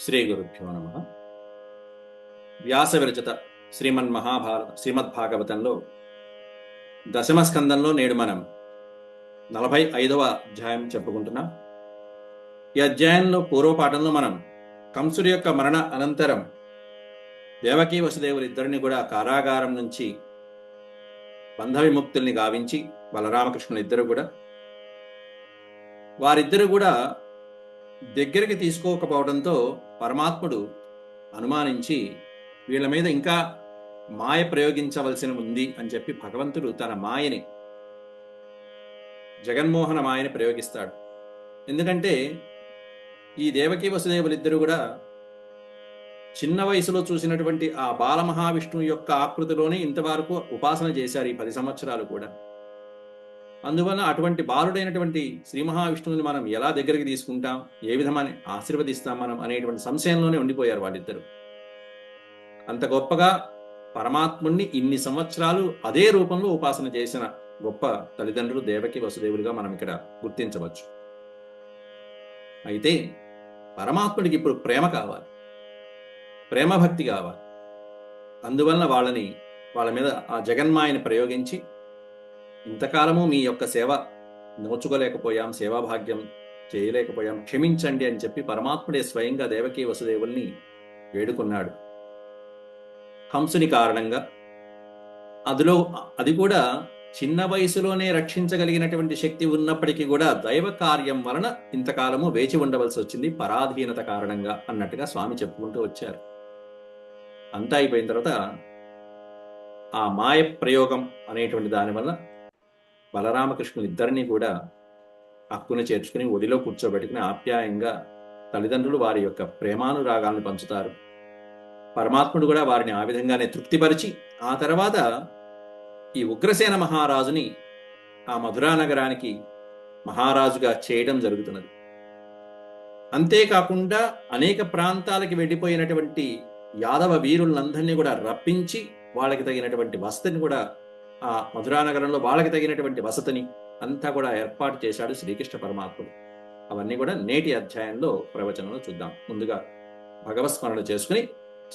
శ్రీ గురుభ్యో నమ. వ్యాస విరచిత శ్రీమద్భాగవతంలో దశమ స్కందంలో నేడు మనం 45వ అధ్యాయం చెప్పుకుంటున్నాం. ఈ అధ్యాయంలో పూర్వపాఠంలో మనం కంసుడి యొక్క మరణ అనంతరం దేవకీ వసుదేవులు ఇద్దరిని కూడా కారాగారం నుంచి బంధ విముక్తుల్ని గావించి బలరామకృష్ణులు వారిద్దరు కూడా దగ్గరికి తీసుకోకపోవడంతో పరమాత్ముడు అనుమానించి వీళ్ళ మీద ఇంకా మాయ ప్రయోగించవలసి ఉంది అని చెప్పి భగవంతుడు తన మాయని, జగన్మోహన మాయని ప్రయోగిస్తాడు. ఎందుకంటే ఈ దేవకీ వసుదేవులిద్దరూ కూడా చిన్న వయసులో చూసినటువంటి ఆ బాలమహావిష్ణువు యొక్క ఆకృతిలోనే ఇంతవరకు ఉపాసన చేశారు ఈ 10 సంవత్సరాలు కూడా. అందువల్ల అటువంటి బాలుడైనటువంటి శ్రీ మహావిష్ణువుని మనం ఎలా దగ్గరికి తీసుకుంటాం, ఏ విధమని ఆశీర్వదిస్తాం మనం అనేటువంటి సంశయంలోనే ఉండిపోయారు వాళ్ళిద్దరు. అంత గొప్పగా పరమాత్ముణ్ణి ఇన్ని సంవత్సరాలు అదే రూపంలో ఉపాసన చేసిన గొప్ప తల్లిదండ్రులు దేవకి వసుదేవులుగా మనం ఇక్కడ గుర్తించవచ్చు. అయితే పరమాత్ముడికి ఇప్పుడు ప్రేమ కావాలి, ప్రేమ భక్తి కావాలి. అందువలన వాళ్ళ మీద ఆ జగన్మాయని ప్రయోగించి, ఇంతకాలము మీ యొక్క సేవ నోచుకోలేకపోయాం, సేవాభాగ్యం చేయలేకపోయాం, క్షమించండి అని చెప్పి పరమాత్ముడే స్వయంగా దేవకీ వసుదేవుల్ని వేడుకున్నాడు. హంసుని కారణంగా అది కూడా చిన్న వయసులోనే రక్షించగలిగినటువంటి శక్తి ఉన్నప్పటికీ కూడా దైవ కార్యం వలన ఇంతకాలము వేచి ఉండవలసి వచ్చింది, పరాధీనత కారణంగా అన్నట్టుగా స్వామి చెప్పుకుంటూ వచ్చారు. అంతా అయిపోయిన తర్వాత ఆ మాయ ప్రయోగం అనేటువంటి దానివల్ల బలరామకృష్ణులు ఇద్దరినీ కూడా హక్కుని చేర్చుకుని ఒడిలో కూర్చోబెట్టుకుని ఆప్యాయంగా తల్లిదండ్రులు వారి యొక్క ప్రేమానురాగాలను పంచుతారు. పరమాత్ముడు కూడా వారిని ఆ విధంగానే తృప్తిపరిచి ఆ తర్వాత ఈ ఉగ్రసేన మహారాజుని ఆ మధురా నగరానికి మహారాజుగా చేయడం జరుగుతున్నది. అంతేకాకుండా అనేక ప్రాంతాలకి వెళ్ళిపోయినటువంటి యాదవ వీరులందరినీ కూడా రప్పించి వాళ్ళకి తగినటువంటి వసతిని కూడా, ఆ మధురా నగరంలో వాళ్ళకి తగినటువంటి వసతిని అంతా కూడా ఏర్పాటు చేశాడు శ్రీకృష్ణ పరమాత్ముడు. అవన్నీ కూడా నేటి అధ్యాయంలో ప్రవచనంలో చూద్దాం. ముందుగా భగవత్స్మరణ చేసుకుని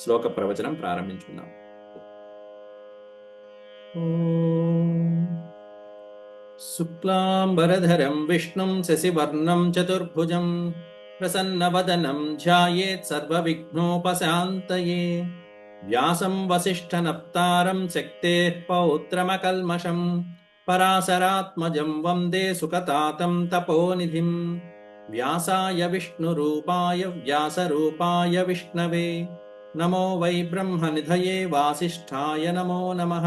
శ్లోక ప్రవచనం ప్రారంభించుకుందాం. శుక్లాంబరధరం విష్ణుం శశివర్ణం చతుర్భుజం ప్రసన్నవదనం ధ్యాయేత్ సర్వవిఘ్నోపశాంతయే వ్యాసం వసిష్ఠనప్తారం శక్తేః పౌత్రమకల్మషం పరాశరాత్మజం వందే సుఖతాతం తపోనిధిం వ్యాసాయ విష్ణురూపాయ వ్యాసరూపాయ విష్ణవే నమో వై బ్రహ్మనిధయే వాసిష్ఠాయ నమో నమః.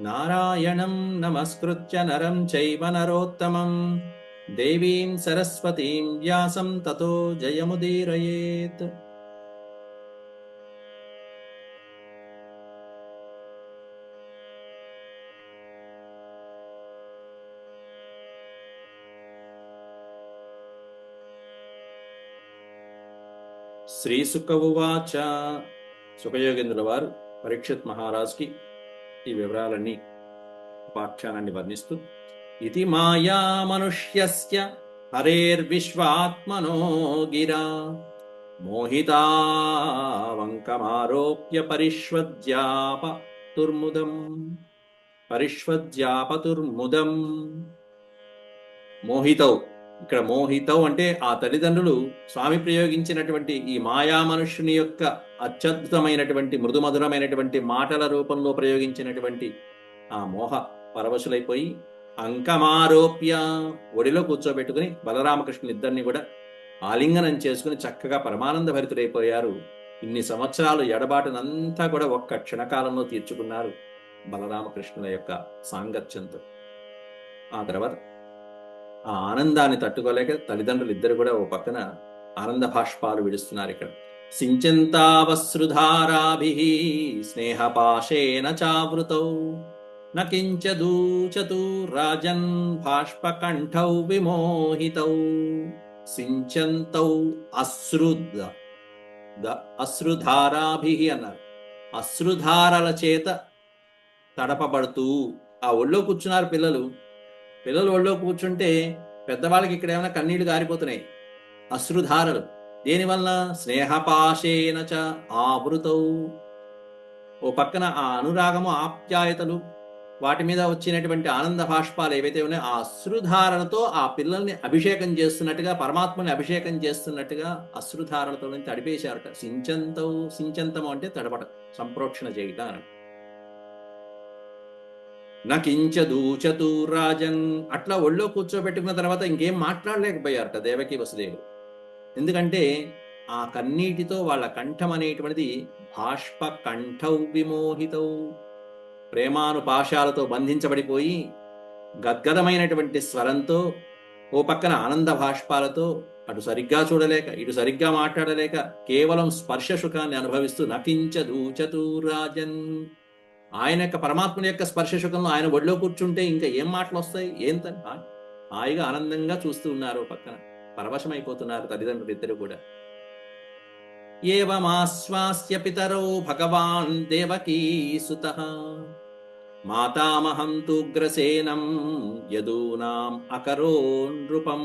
నారాయణం నమస్కృత్య నరం చైవ నరోత్తమం దేవీం సరస్వతీం వ్యాసం తతో జయముదీరయేత్. శ్రీసుక ఉవాచ. సుఖయోగేంద్రుల వారు పరీక్షిత్ మహారాజుకి ఈ వివరాలన్నీ ఉపాఖ్యానాన్ని వర్ణిస్తూ, ఇది మాయా మనుష్యస్య హరేర్విశ్వాత్మనో గిరా మోహితావంకమారోప్య పరిష్వద్యాపతుర్ముదం. మోహితౌ, ఇక్కడ మోహితౌ అంటే ఆ తల్లిదండ్రులు స్వామి ప్రయోగించినటువంటి ఈ మాయా మనుష్యుని యొక్క అత్యద్భుతమైనటువంటి మృదుమధురమైనటువంటి మాటల రూపంలో ప్రయోగించినటువంటి ఆ మోహ పరవశులైపోయి అంకమారోప్య ఒడిలో కూర్చోబెట్టుకుని బలరామకృష్ణులు ఇద్దరిని కూడా ఆలింగనం చేసుకుని చక్కగా పరమానంద భరితులైపోయారు. ఇన్ని సంవత్సరాలు ఎడబాటునంతా కూడా ఒక్క క్షణకాలంలో తీర్చుకున్నారు బలరామకృష్ణుల యొక్క సాంగత్యంతో. ఆ తర్వాత ఆ ఆనందాన్ని తట్టుకోలేక తల్లిదండ్రులు ఇద్దరు కూడా ఓ పక్కన ఆనంద భాష్పాలు విడుస్తున్నారు. ఇక్కడ సించంతావశ్రుధారాభిః స్నేహపాశేన చావృతౌ నకించదూచతు రాజన్ బాష్పకంఠౌ విమోహితౌ. సించంతౌ అశ్రుధారాభిః అన్నారు. అశ్రుధారల చేత తడపబడుతూ ఆ ఒళ్ళో కూర్చున్నారు పిల్లలు. ఒళ్ళో కూర్చుంటే పెద్దవాళ్ళకి ఇక్కడ ఏమైనా కన్నీళ్లు గారిపోతున్నాయి, అశ్రుధారలు. దేనివల్ల? స్నేహపాశేన చ ఆవృతౌ. ఓ పక్కన ఆ అనురాగము ఆప్యాయతలు వాటి మీద వచ్చినటువంటి ఆనంద భాష్పాలు ఏవైతే ఉన్నాయో ఆ అశ్రుధారణతో ఆ పిల్లల్ని అభిషేకం చేస్తున్నట్టుగా, పరమాత్మని అభిషేకం చేస్తున్నట్టుగా అశ్రుధారణతో తడిపేశారట. సించంతము అంటే తడపట, సంప్రోక్షణ చేయట అని. నకించ దూచతు రాజన్. అట్లా ఒళ్ళో కూర్చోబెట్టుకున్న తర్వాత ఇంకేం మాట్లాడలేకపోయారట దేవకి వసుదేవుడు. ఎందుకంటే ఆ కన్నీటితో వాళ్ళ కంఠం అనేటువంటిది బాష్ప కంఠౌ విమోహితౌ, ప్రేమానుపాశాలతో బంధించబడిపోయి గద్గదమైనటువంటి స్వరంతో, ఓ పక్కన ఆనంద భాష్పాలతో, అటు సరిగ్గా చూడలేక ఇటు సరిగ్గా మాట్లాడలేక కేవలం స్పర్శ సుఖాన్ని అనుభవిస్తూ నకించ దూచతు రాజన్. ఆయన యొక్క పరమాత్మని యొక్క స్పర్శ సుఖంలో ఆయన ఒడిలో కూర్చుంటే ఇంకా ఏం మాటలు వస్తాయి? హాయిగా ఆనందంగా చూస్తూ ఉన్నారు. పక్కన పరవశమైపోతున్నారు తల్లిదండ్రులు ఇద్దరు కూడా. ఏవమాశ్వాస్య పితరౌ భగవాన్ దేవకీ సుతః మాతామహం తూగ్రసేనం యదూనాం అకరో నృపం.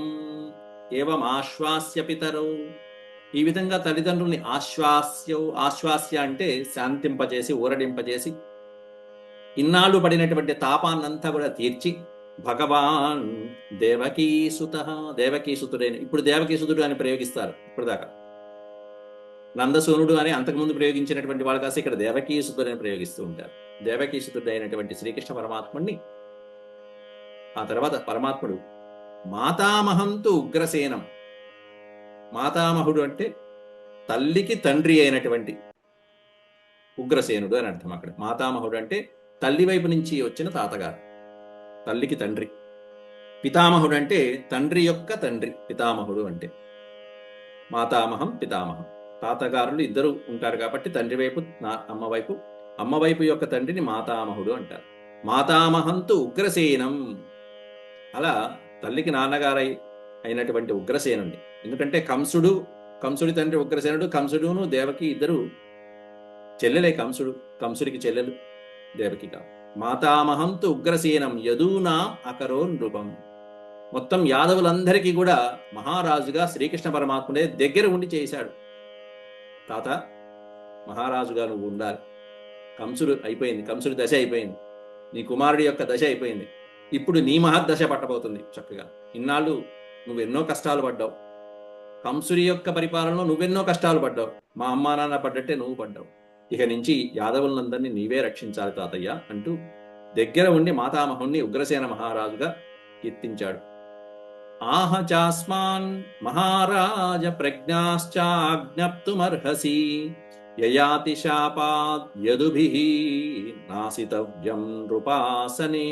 ఏవమాశ్వాస్య పితరౌ. ఈ విధంగా తల్లిదండ్రుల్ని ఆశ్వాస్య అంటే శాంతింపజేసి, ఊరడింపజేసి, ఇన్నాళ్ళు పడినటువంటి తాపాన్నంతా కూడా తీర్చి, భగవాన్ దేవకీసుతః, దేవకీసుతుడైన, ఇప్పుడు దేవకీసుతుడు అని ప్రయోగిస్తారు. ఇప్పుడు దాకా నందసూనుడు అని అంతకుముందు ప్రయోగించినటువంటి వాళ్ళు కాస్త ఇక్కడ దేవకీసుతుడు అని ప్రయోగిస్తూ ఉంటారు. దేవకీసుతుడు అయినటువంటి శ్రీకృష్ణ పరమాత్ముడిని ఆ తర్వాత పరమాత్ముడు మాతామహంతు ఉగ్రసేనం. మాతామహుడు అంటే తల్లికి తండ్రి అయినటువంటి ఉగ్రసేనుడు అని అర్థం. అక్కడ మాతామహుడు అంటే తల్లి వైపు నుంచి వచ్చిన తాతగారు, తల్లికి తండ్రి. పితామహుడు అంటే తండ్రి యొక్క తండ్రి, పితామహుడు అంటే. మాతామహం పితామహం, తాతగారులు ఇద్దరు ఉంటారు కాబట్టి తండ్రి వైపు అమ్మ వైపు యొక్క తండ్రిని మాతామహుడు అంటారు. మాతామహంతు ఉగ్రసేనం. అలా తల్లికి నాన్నగారై అయినటువంటి ఉగ్రసేనుడి. ఎందుకంటే కంసుడి తండ్రి ఉగ్రసేనుడు, కంసుడును దేవకి ఇద్దరు చెల్లెలే. కంసుడికి చెల్లెలు, దేవకి కాదు. మాతామహంతు ఉగ్రసేనం యదూనా అకరో నృపం. మొత్తం యాదవులందరికీ కూడా మహారాజుగా శ్రీకృష్ణ పరమాత్ముడే దగ్గర ఉండి చేశాడు. తాత, మహారాజుగా నువ్వు ఉండాలి. కంసుడి దశ అయిపోయింది, నీ కుమారుడి యొక్క దశ అయిపోయింది. ఇప్పుడు నీ మహద్దశ పట్టబోతుంది. చక్కగా ఇన్నాళ్ళు నువ్వెన్నో కష్టాలు పడ్డావు, కంసుడి యొక్క పరిపాలనలో నువ్వెన్నో కష్టాలు పడ్డావు, మా అమ్మా నాన్న పడ్డట్టే నువ్వు పడ్డావు. ఇక నుంచి యాదవులందరినీ నీవే రక్షించాలి తాతయ్య అంటూ దగ్గర ఉండి మాతామహుణ్ణి ఉగ్రసేన మహారాజుగా కీర్తించాడు. ఆహ చాస్మాన్ మహారాజ ప్రజ్ఞాశ్చాజ్ఞప్తుమర్హసి యయాతి శాపాద్ యదుభిః నాసితవ్యం నృపాసనే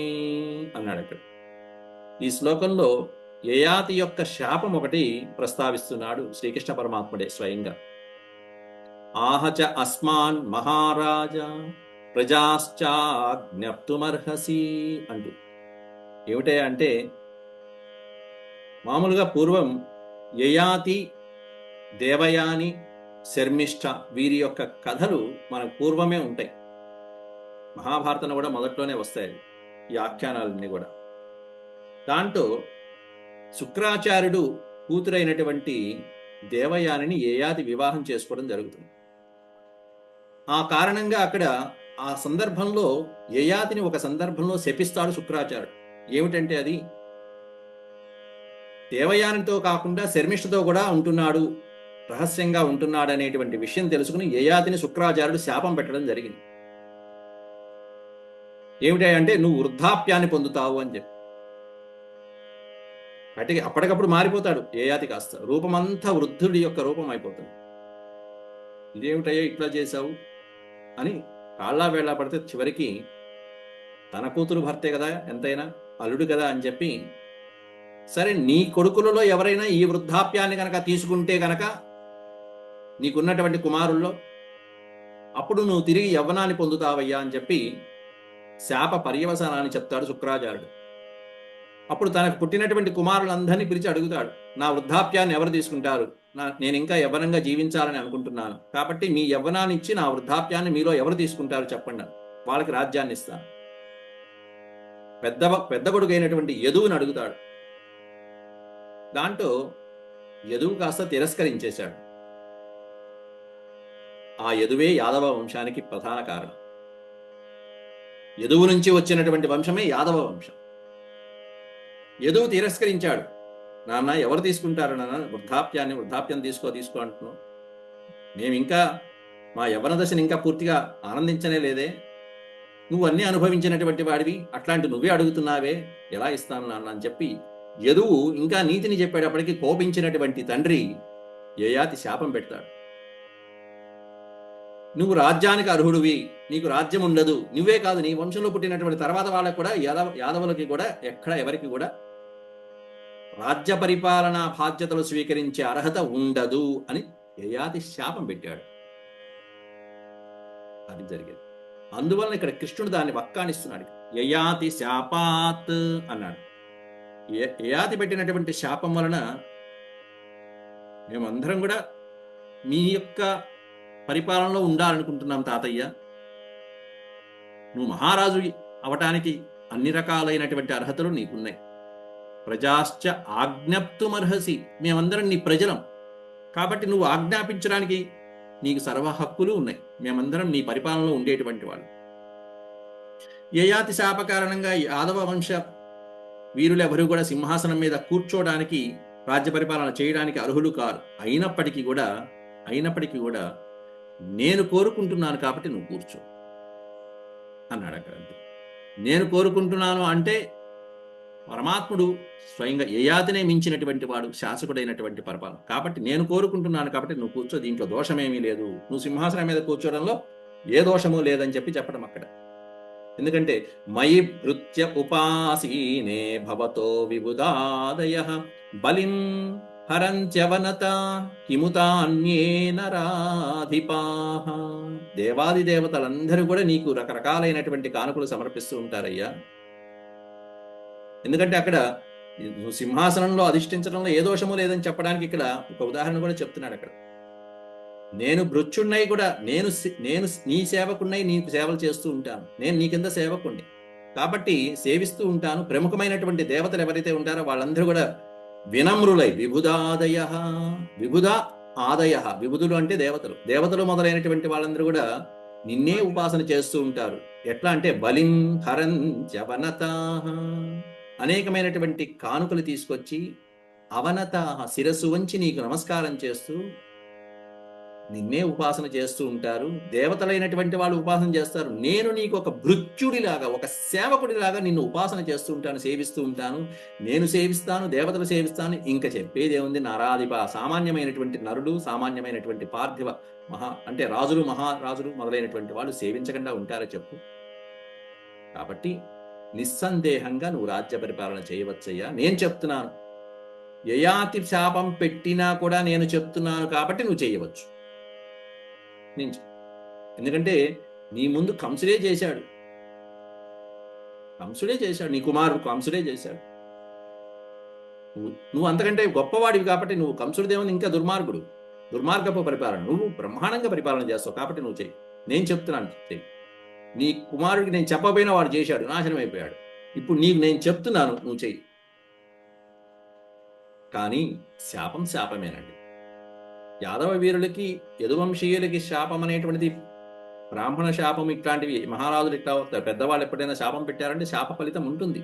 అన్నాడు అక్కడ. ఈ శ్లోకంలో యయాతి యొక్క శాపం ఒకటి ప్రస్తావిస్తున్నాడు శ్రీకృష్ణ పరమాత్ముడే స్వయంగా. ఆహచ అస్మాన్ మహారాజ ప్రజాశ్చాజ్ఞప్తుమర్హసి అంటూ. ఏమిటే అంటే, మామూలుగా పూర్వం యయాతి, దేవయాని, శర్మిష్ఠ వీరి యొక్క కథలు మనకు పూర్వమే ఉంటాయి. మహాభారతంలో కూడా మొదట్లోనే వస్తాయి ఈ ఆఖ్యానాలన్నీ కూడా. దాంట్లో శుక్రాచార్యుడు కూతురైనటువంటి దేవయానిని యయాతి వివాహం చేసుకోవడం జరుగుతుంది. ఆ కారణంగా అక్కడ ఆ సందర్భంలో యయాతిని ఒక సందర్భంలో శపిస్తాడు శుక్రాచార్యుడు. ఏమిటంటే అది దేవయానితో కాకుండా శర్మిష్ఠతో కూడా ఉంటున్నాడు, రహస్యంగా ఉంటున్నాడు అనేటువంటి విషయం తెలుసుకుని యయాతిని శుక్రాచార్యుడు శాపం పెట్టడం జరిగింది. ఏమిటంటే నువ్వు వృద్ధాప్యాన్ని పొందుతావు అని చెప్పి. అంటే అప్పటికప్పుడు మారిపోతాడు యయాతి, కాస్త రూపమంతా వృద్ధుడి యొక్క రూపం అయిపోతుంది. ఇదేమిటయ్యా ఇట్లా చేశావు అని కాళ్ళా వేళ్ళ పడితే చివరికి తన కూతురు భర్తే కదా, ఎంతైనా అల్లుడు కదా అని చెప్పి, సరే నీ కొడుకులలో ఎవరైనా ఈ వృద్ధాప్యాన్ని కనుక తీసుకుంటే కనుక నీకున్నటువంటి కుమారుల్లో అప్పుడు నువ్వు తిరిగి యవ్వనాన్ని పొందుతావయ్యా అని చెప్పి శాప పర్యవసానాన్ని చెప్తాడు శుక్రాచార్యుడు. అప్పుడు తనకు పుట్టినటువంటి కుమారులందరినీ పిలిచి అడుగుతాడు, నా వృద్ధాప్యాన్ని ఎవరు తీసుకుంటారు? నేను ఇంకా యవ్వనంగా జీవించాలని అనుకుంటున్నాను, కాబట్టి మీ యవ్వనాన్ని ఇచ్చి నా వృద్ధాప్యాన్ని మీలో ఎవరు తీసుకుంటారు చెప్పండి, వాళ్ళకి రాజ్యాన్ని ఇస్తాను. పెద్ద కొడుకు అయినటువంటి యదువుని అడుగుతాడు. దాంట్లో యదువు కాస్త తిరస్కరించేశాడు. ఆ యదువే యాదవ వంశానికి ప్రధాన కారణం. యదువు నుంచి వచ్చినటువంటి వంశమే యాదవ వంశం. యదువు తిరస్కరించాడు. నాన్న ఎవరు తీసుకుంటారు నాన్న వృద్ధాప్యం తీసుకో అంటున్నావు. మేము ఇంకా మా యవ్వన దశని ఇంకా పూర్తిగా ఆనందించనే లేదే. నువ్వు అన్నీ అనుభవించినటువంటి వాడివి, అట్లాంటి నువ్వే అడుగుతున్నావే, ఎలా ఇస్తాను నాన్న అని చెప్పి యదువు ఇంకా నీతిని చెప్పేటప్పటికి కోపించినటువంటి తండ్రి యయాతి శాపం పెడతాడు. నువ్వు రాజ్యానికి అర్హుడివి, నీకు రాజ్యం ఉండదు. నువ్వే కాదు, నీ వంశంలో పుట్టినటువంటి తర్వాత వాళ్ళకు కూడా, యాదవులకి కూడా ఎవరికి కూడా రాజ్య పరిపాలనా బాధ్యతలు స్వీకరించే అర్హత ఉండదు అని యయాతి శాపం పెట్టాడు. అది జరిగేది. అందువలన ఇక్కడ కృష్ణుడు దాన్ని వక్కానిస్తున్నాడు. యయాతి శాపాత్ అన్నాడు. యయాతి పెట్టినటువంటి శాపం వలన మేమందరం కూడా మీ యొక్క పరిపాలనలో ఉండాలనుకుంటున్నాం తాతయ్య. నువ్వు మహారాజు అవటానికి అన్ని రకాలైనటువంటి అర్హతలు నీకున్నాయి. ప్రజాశ్చ ఆజ్ఞప్తుమర్హసి, మేమందరం నీ ప్రజలం కాబట్టి నువ్వు ఆజ్ఞాపించడానికి నీకు సర్వ హక్కులు ఉన్నాయి. మేమందరం నీ పరిపాలనలో ఉండేటువంటి వాళ్ళు. యయాతి శాప కారణంగా యాదవ వంశ వీరులెవరూ కూడా సింహాసనం మీద కూర్చోడానికి, రాజ్య పరిపాలన చేయడానికి అర్హులు కారు. అయినప్పటికీ కూడా నేను కోరుకుంటున్నాను కాబట్టి నువ్వు కూర్చో అన్నాడు అక్కడ. నేను కోరుకుంటున్నాను అంటే పరమాత్ముడు స్వయంగా యయాతినే మించినటువంటి వాడు, శాసకుడైనటువంటి పరిపాలన. కాబట్టి నేను కోరుకుంటున్నాను కాబట్టి నువ్వు కూర్చో, దీంట్లో దోషమేమీ లేదు, నువ్వు సింహాసనం మీద కూర్చోవడంలో ఏ దోషము లేదని చెప్పడం అక్కడ. ఎందుకంటే మయి భృత్య ఉపాసీనే భవతో విబుధాదయ బలిం హరంత్యవనత కిముతాన్యే నరాధిపాః. దేవాది దేవతలందరూ కూడా నీకు రకరకాలైనటువంటి కానుకలు సమర్పిస్తూ ఉంటారయ్యా. ఎందుకంటే అక్కడ సింహాసనంలో అధిష్ఠించడంలో ఏ దోషము లేదని చెప్పడానికి ఇక్కడ ఒక ఉదాహరణ కూడా చెప్తున్నాడు. అక్కడ నేను భృత్యున్నై కూడా, నేను నీ సేవకున్నై నీకు సేవలు చేస్తూ ఉంటాను. నేను నీ కింద సేవకుణ్ణి కాబట్టి సేవిస్తూ ఉంటాను. ప్రముఖమైనటువంటి దేవతలు ఎవరైతే ఉంటారో వాళ్ళందరూ కూడా వినమ్రులై, విబుధాదయ, విబుధ ఆదయ, విబుధులు అంటే దేవతలు మొదలైనటువంటి వాళ్ళందరూ కూడా నిన్నే ఉపాసన చేస్తూ ఉంటారు. ఎట్లా అంటే బలిం హరంత్యవనత, అనేకమైనటువంటి కానుకలు తీసుకొచ్చి అవనత శిరస్సు వంచి నీకు నమస్కారం చేస్తూ నిన్నే ఉపాసన చేస్తూ ఉంటారు. దేవతలైనటువంటి వాళ్ళు ఉపాసన చేస్తారు. నేను నీకు ఒక భృత్యుడిలాగా, ఒక సేవకుడిలాగా నిన్ను ఉపాసన చేస్తూ ఉంటాను, సేవిస్తూ ఉంటాను. నేను సేవిస్తాను, దేవతలు సేవిస్తాను. ఇంకా చెప్పేదేముంది? నరాధిప, సామాన్యమైనటువంటి నరుడు, సామాన్యమైనటువంటి పార్థివ అంటే రాజులు, మహారాజులు మొదలైనటువంటి వాళ్ళు సేవించకుండా ఉంటారో చెప్పు. కాబట్టి నిస్సందేహంగా నువ్వు రాజ్య పరిపాలన చేయవచ్చయ్యా. నేను చెప్తున్నాను, యయాతి శాపం పెట్టినా కూడా నేను చెప్తున్నాను కాబట్టి నువ్వు చేయవచ్చు. ఎందుకంటే నీ ముందు కంసుడే చేశాడు, నీ కుమారుడు కంసుడే చేశాడు. నువ్వు అంతకంటే గొప్పవాడివి కాబట్టి నువ్వు కంసుడి దేవుని ఇంకా దుర్మార్గపు పరిపాలన, నువ్వు బ్రహ్మాండంగా పరిపాలన చేస్తావు కాబట్టి నువ్వు చెయ్యి. నేను చెప్తున్నాను చెయ్యి. నీ కుమారుడికి నేను చెప్పబోయినా వాడు చేశాడు, నాశనం అయిపోయాడు. ఇప్పుడు నీకు నేను చెప్తున్నాను, నువ్వు చెయ్యి. కానీ శాపమేనండి. యాదవ వీరులకి, యదువంశీయులకి శాపం అనేటువంటిది, బ్రాహ్మణ శాపం ఇట్లాంటివి, మహారాజులు ఇట్లా పెద్దవాళ్ళు ఎప్పుడైనా శాపం పెట్టారంటే శాప ఫలితం ఉంటుంది.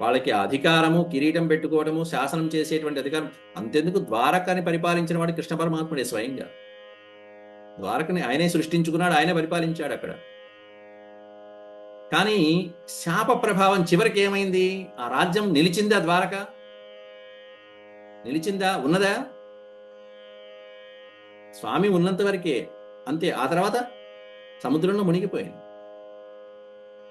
వాళ్ళకి అధికారము, కిరీటం పెట్టుకోవడము, శాసనం చేసేటువంటి అధికారం అంతెందుకు, ద్వారకాని పరిపాలించిన వాడు కృష్ణ పరమాత్ముడే స్వయంగా. ద్వారకని ఆయనే సృష్టించుకున్నాడు, ఆయనే పరిపాలించాడు అక్కడ. కానీ శాప ప్రభావం చివరికి ఏమైంది? ఆ రాజ్యం నిలిచిందా? ద్వారక నిలిచిందా? ఉన్నదా? స్వామి ఉన్నంత వరకే, అంతే. ఆ తర్వాత సముద్రంలో మునిగిపోయింది.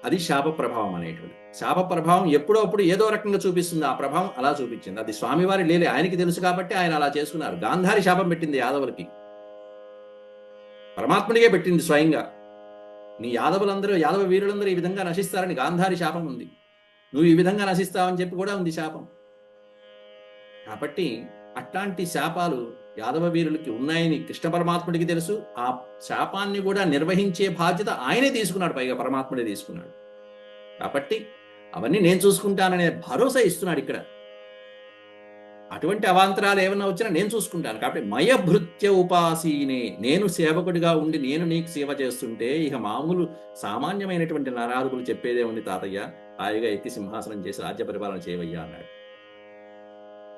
అది శాప ప్రభావం అనేటువంటి. శాప ప్రభావం ఎప్పుడో అప్పుడు ఏదో రకంగా చూపిస్తుంది. ఆ ప్రభావం అలా చూపించింది. అది స్వామివారి లేలే, ఆయనకి తెలుసు కాబట్టి ఆయన అలా చేసుకున్నారు. గాంధారి శాపం పెట్టింది యాదవులకి, పరమాత్ముడిగే పెట్టింది స్వయంగా. నీ యాదవ వీరులందరూ ఈ విధంగా నశిస్తారని గాంధారి శాపం ఉంది. నువ్వు ఈ విధంగా నశిస్తావని చెప్పి కూడా ఉంది శాపం. కాబట్టి అట్లాంటి శాపాలు యాదవ వీరులకి ఉన్నాయని కృష్ణ పరమాత్ముడికి తెలుసు. ఆ శాపాన్ని కూడా నిర్వహించే బాధ్యత ఆయనే తీసుకున్నాడు, పైగా పరమాత్ముడే తీసుకున్నాడు. కాబట్టి అవన్నీ నేను చూసుకుంటాననే భరోసా ఇస్తున్నాడు ఇక్కడ. అటువంటి అవాంతరాలు ఏమైనా వచ్చినా నేను చూసుకుంటాను. కాబట్టి మయభృత్య ఉపాసీనే, నేను సేవకుడిగా ఉండి నేను నీకు సేవ చేస్తుంటే ఇక మామూలు సామాన్యమైనటువంటి నరాధకులు చెప్పేదే ఉంది తాతయ్య, హాయిగా ఎక్కి సింహాసనం చేసి రాజ్య పరిపాలన చేయవయ్యా అన్నాడు.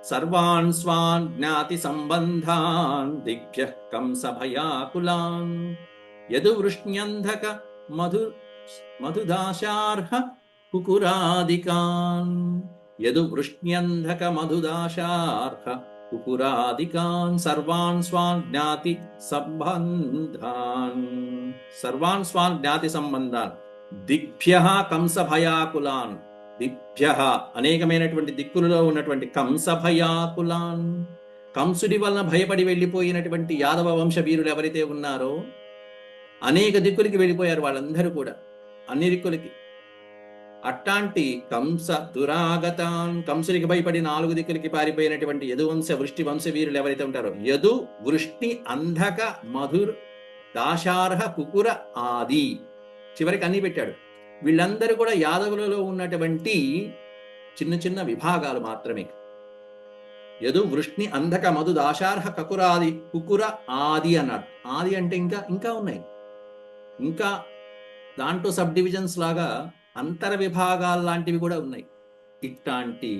సర్వాన్ స్వాన్ జ్ఞాతి సంబంధాన్ దిగ్భ్యః కంస భయాకులాన్ యదు వృష్ణ్యంధక మధుదాశార్హ కుకురాదికాన్ యదు వృష్ణ్యంధక మధుదాశార్హ కుకురాదికాన్ సర్వాన్ స్వాన్ జ్ఞాతి సంబంధాన్ దిగ్భ్యః కంస భయాకులాన్, దిగ్భ్యః అనేకమైనటువంటి దిక్కులలో ఉన్నటువంటి కంస భయాకులాన్, కంసుడి వలన భయపడి వెళ్ళిపోయినటువంటి యాదవ వంశ వీరులు ఎవరైతే ఉన్నారో అనేక దిక్కులకి వెళ్ళిపోయారు వాళ్ళందరూ కూడా, అన్ని దిక్కులకి. అట్లాంటి కంస దురాగతాన్, కంసుడికి భయపడి 4 దిక్కులకి పారిపోయినటువంటి యదువంశ వృష్టి వంశ వీరులు ఎవరైతే ఉంటారో, యదు వృష్టి అంధక మధుర్ దాశార్హ కుకుర ఆది, చివరికి అన్ని పెట్టాడు. వీళ్ళందరూ కూడా యాదవులలో ఉన్నటువంటి చిన్న చిన్న విభాగాలు మాత్రమే. యదు వృష్ణి అంధక మధు దాశార్హ కకురాది కుకుర ఆది అన్నాడు. ఆది అంటే ఇంకా ఉన్నాయి, ఇంకా దాంట్లో సబ్ డివిజన్స్ లాగా అంతర విభాగాలు లాంటివి కూడా ఉన్నాయి. ఇట్లాంటి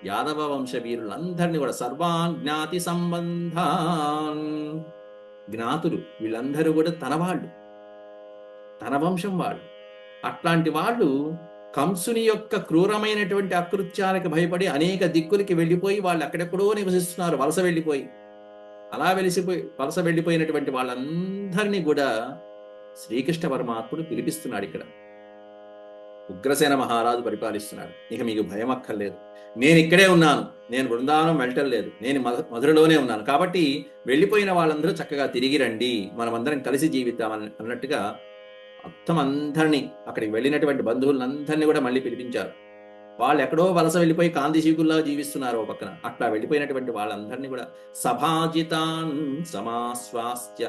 యాదవ వంశ వీరులందరినీ కూడా సర్వాన్ జ్ఞాతి సంబంధాన్, జ్ఞాతులు వీళ్ళందరూ కూడా తన వాళ్ళు, తన వంశం వాళ్ళు. అట్లాంటి వాళ్ళు కంసుని యొక్క క్రూరమైనటువంటి అకృత్యాలకు భయపడి అనేక దిక్కులకి వెళ్ళిపోయి వాళ్ళు ఎక్కడెక్కడో నివసిస్తున్నారు, వలస వెళ్ళిపోయి. అలా వలస వెళ్ళిపోయినటువంటి వాళ్ళందరినీ కూడా శ్రీకృష్ణ పరమాత్ముడు పిలిపిస్తున్నాడు. ఇక్కడ ఉగ్రసేన మహారాజు పరిపాలిస్తున్నాడు. ఇక మీకు భయం అక్కర్లేదు, నేను ఇక్కడే ఉన్నాను, నేను బృందావనం వెళ్ళటం లేదు, నేను మధురలోనే ఉన్నాను. కాబట్టి వెళ్ళిపోయిన వాళ్ళందరూ చక్కగా తిరిగి రండి, మనమందరం కలిసి జీవిద్దామని అన్నట్టుగా మొత్తం అందరినీ, అక్కడికి వెళ్ళినటువంటి బంధువులందరినీ కూడా మళ్ళీ పిలిపించారు. వాళ్ళు ఎక్కడో వలస వెళ్ళిపోయి కాంతిశీకుల్లా జీవిస్తున్నారు ఓ పక్కన. అట్లా వెళ్ళిపోయినటువంటి వాళ్ళందరినీ కూడా సభాజితాన్ సమాశ్వాస్య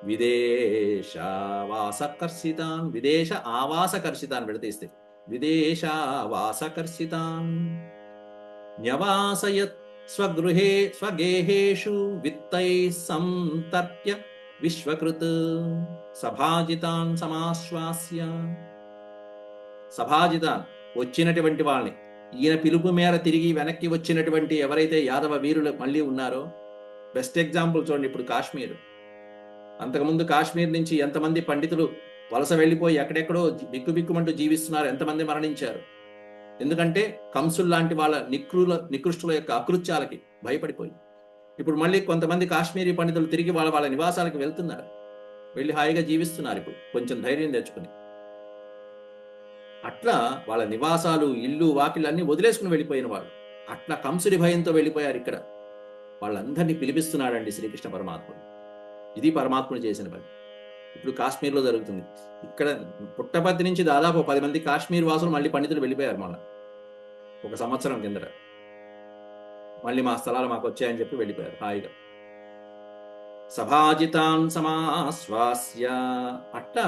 విదేశావాసకర్షితాన్, విదేశ ఆవాసకర్షితాన్ విడతీస్తే విదేశావాసకర్షితాన్ న్యవాసయత్ స్వగేహేషు విత్తై సంతర్ప్య విశ్వకృత్ సభాజితాన్ సమాశ్వాస్య. సభాజితాన్ వచ్చినటువంటి వాళ్ళని, ఈయన పిలుపు మేర తిరిగి వెనక్కి వచ్చినటువంటి ఎవరైతే యాదవ వీరులు మళ్ళీ ఉన్నారో, బెస్ట్ ఎగ్జాంపుల్ చూడండి. ఇప్పుడు కాశ్మీర్, అంతకుముందు కాశ్మీర్ నుంచి ఎంతమంది పండితులు వలస వెళ్ళిపోయి ఎక్కడెక్కడో బిక్కుబిక్కుమంటూ జీవిస్తున్నారు, ఎంతమంది మరణించారు. ఎందుకంటే కంసుల్ లాంటి వాళ్ళ నికృష్టుల యొక్క అకృత్యాలకి భయపడిపోయి. ఇప్పుడు మళ్ళీ కొంతమంది కాశ్మీరీ పండితులు తిరిగి వాళ్ళ నివాసాలకు వెళ్తున్నారు, వెళ్ళి హాయిగా జీవిస్తున్నారు ఇప్పుడు కొంచెం ధైర్యం తెచ్చుకుని. అట్లా వాళ్ళ నివాసాలు, ఇల్లు, వాకిళ్ళు అన్ని వదిలేసుకుని వెళ్ళిపోయిన వాళ్ళు అట్లా కంసుడి భయంతో వెళ్ళిపోయారు. ఇక్కడ వాళ్ళందరినీ పిలిపిస్తున్నాడండి శ్రీకృష్ణ పరమాత్ముడు. ఇది పరమాత్ముడు చేసిన పని. ఇప్పుడు కాశ్మీర్లో జరుగుతుంది. ఇక్కడ పుట్టపర్తి నుంచి దాదాపు 10 మంది కాశ్మీర్ వాసులు మళ్ళీ పండితులు వెళ్ళిపోయారు. మొన్న 1 సంవత్సరం కిందట మళ్ళీ మా స్థలాలు మాకు వచ్చాయని చెప్పి వెళ్ళిపోయారు హాయిగా. సభాజితాన్ సమాశ్వాస్య, అట్లా